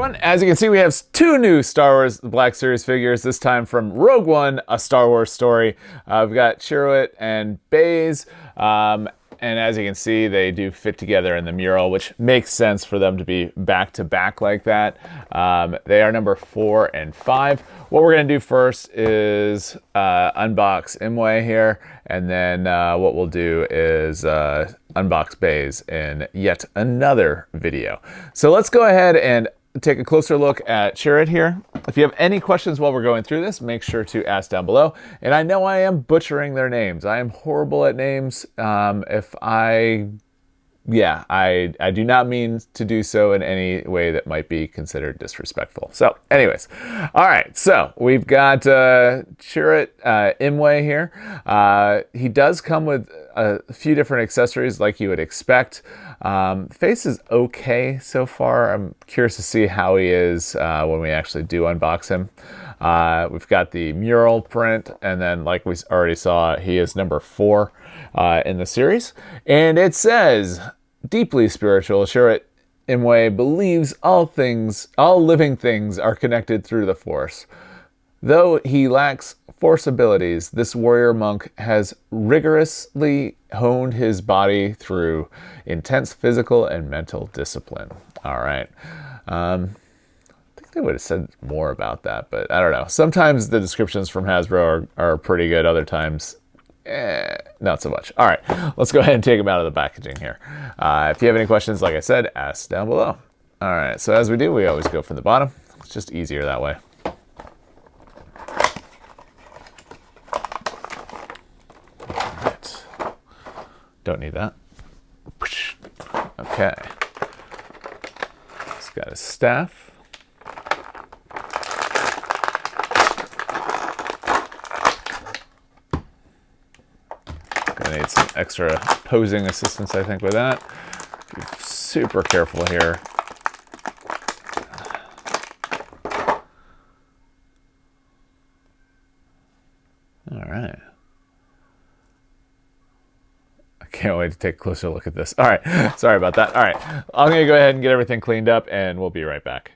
everyone. As you can see, we have 2 new Star Wars The Black Series figures, this time from Rogue One, A Star Wars Story. We've got Chirrut and Baze, and as you can see, they do fit together in the mural, which makes sense for them to be back to back like that. They are number 4 and 5. What we're going to do first is unbox Imwe here, and then what we'll do is unbox Baze in yet another video. So let's go ahead and take a closer look at Chirrut here. If you have any questions while we're going through this, make sure to ask down below. And I know I am butchering their names. I am horrible at names. I do not mean to do so in any way that might be considered disrespectful. So anyways, all right, so we've got Chirrut Imwe here. He does come with a few different accessories like you would expect. Face is okay so far. I'm curious to see how he is when we actually do unbox him. We've got the mural print, and then like we already saw, he is number 4 in the series. And it says, deeply spiritual, Chirrut Imwe believes all living things are connected through the Force. Though he lacks Force abilities, this warrior monk has rigorously honed his body through intense physical and mental discipline. All right. I think they would have said more about that, but I don't know. Sometimes the descriptions from Hasbro are pretty good. Other times, not so much. All right, let's go ahead and take them out of the packaging here. If you have any questions, like I said, ask down below. All right, so as we do, we always go from the bottom. It's just easier that way. All right. Don't need that. Okay. It's got a staff. Gonna need some extra posing assistance, I think, with that. Be super careful here. All right. I can't wait to take a closer look at this. All right, sorry about that. All right, I'm gonna go ahead and get everything cleaned up, and we'll be right back.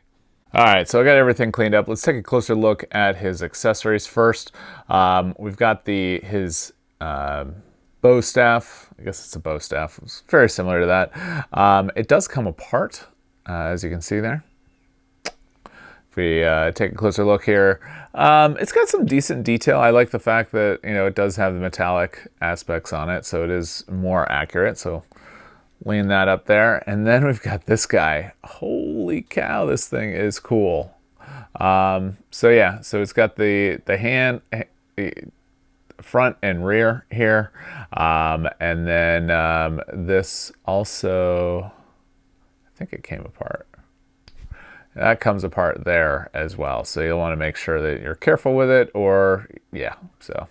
All right, so I got everything cleaned up. Let's take a closer look at his accessories first. We've got his bow staff. I guess it's a bow staff. It's very similar to that. It does come apart, as you can see there. If we take a closer look here, it's got some decent detail. I like the fact that, you know, it does have the metallic aspects on it, so it is more accurate. So lean that up there. And then we've got this guy. Holy cow, this thing is cool. So yeah, so it's got the hand, front and rear here, and then this also, I think it came apart. That comes apart there as well, so you'll want to make sure that you're careful with it, or yeah, so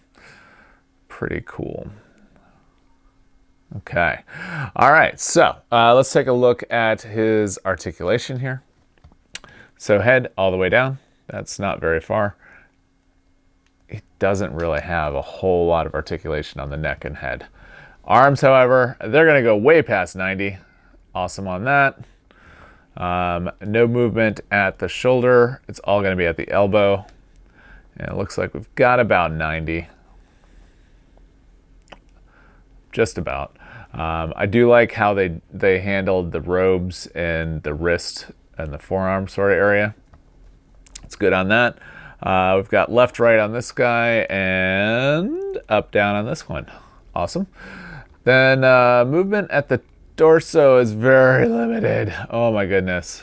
pretty cool. Okay, all right, so let's take a look at his articulation here. So head all the way down, that's not very far. It doesn't really have a whole lot of articulation on the neck and head. Arms, however, they're going to go way past 90. Awesome on that. No movement at the shoulder. It's all going to be at the elbow. And it looks like we've got about 90. Just about. I do like how they handled the robes and the wrist and the forearm sort of area. It's good on that. We've got left, right on this guy, and up, down on this one. Awesome. Then movement at the torso is very limited. Oh my goodness.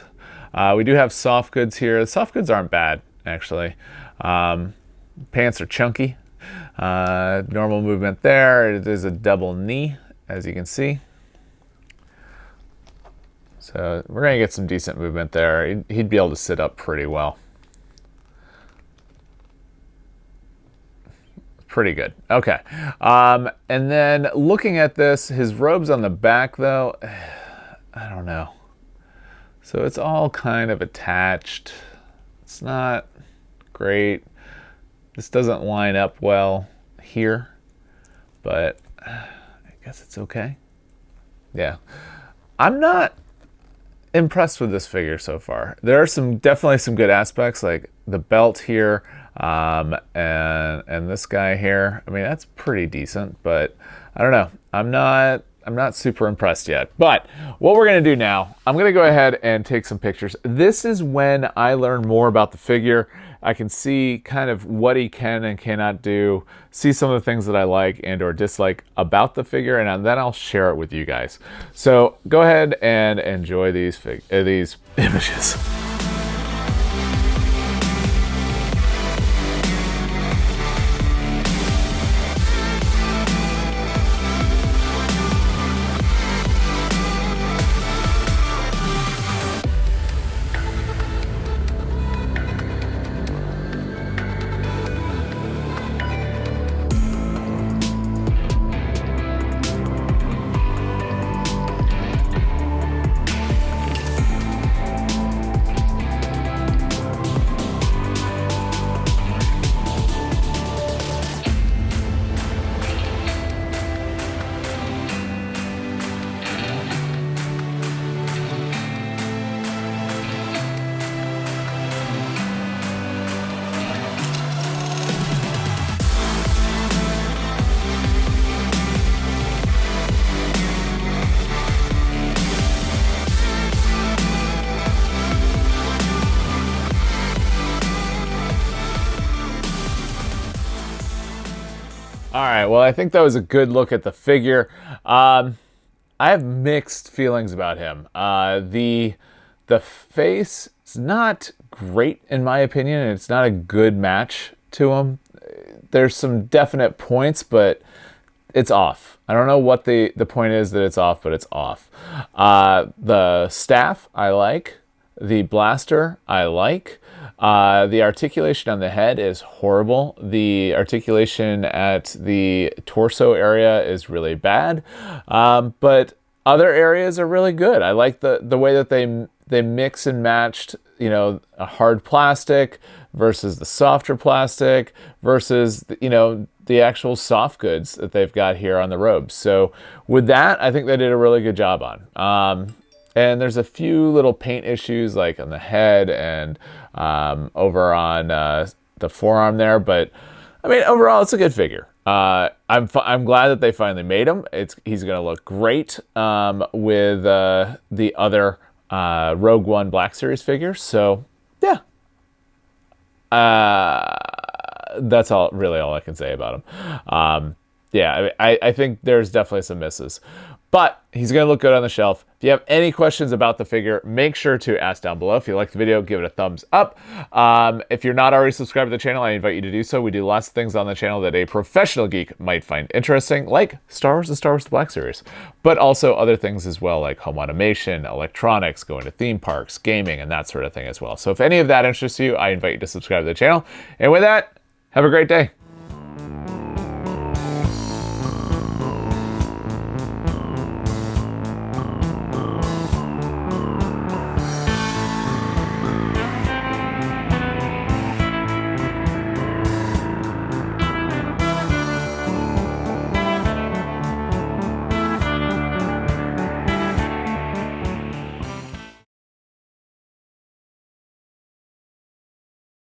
We do have soft goods here. The soft goods aren't bad, actually. Pants are chunky. Normal movement there. It is a double knee, as you can see. So we're going to get some decent movement there. He'd be able to sit up pretty well. Pretty good. Okay. And then looking at this, his robe's on the back though, I don't know. So it's all kind of attached. It's not great. This doesn't line up well here, but I guess it's okay. Yeah. I'm not impressed with this figure so far. There are definitely some good aspects, like the belt here, and this guy here. I mean, that's pretty decent, but I don't know. I'm not super impressed yet. But what we're gonna do now, I'm gonna go ahead and take some pictures. This is when I learn more about the figure. I can see kind of what he can and cannot do, see some of the things that I like and or dislike about the figure, and then I'll share it with you guys. So go ahead and enjoy these images. All right, well, I think that was a good look at the figure. I have mixed feelings about him. The face is not great in my opinion, and it's not a good match to him. There's some definite points, but it's off. I don't know what the point is that it's off, but it's off. The staff I like. The blaster I like. The articulation on the head is horrible. The articulation at the torso area is really bad. But other areas are really good. I like the way that they mix and matched, you know, a hard plastic versus the softer plastic versus, you know, the actual soft goods that they've got here on the robes. So with that, I think they did a really good job on. And there's a few little paint issues like on the head and over on the forearm there. But I mean, overall, it's a good figure. I'm glad that they finally made him. He's going to look great with the other Rogue One Black Series figures. So yeah, that's really all I can say about him. Yeah, I think there's definitely some misses. But he's going to look good on the shelf. If you have any questions about the figure, make sure to ask down below. If you like the video, give it a thumbs up. If you're not already subscribed to the channel, I invite you to do so. We do lots of things on the channel that a professional geek might find interesting, like Star Wars and Star Wars The Black Series, but also other things as well, like home automation, electronics, going to theme parks, gaming, and that sort of thing as well. So if any of that interests you, I invite you to subscribe to the channel. And with that, have a great day.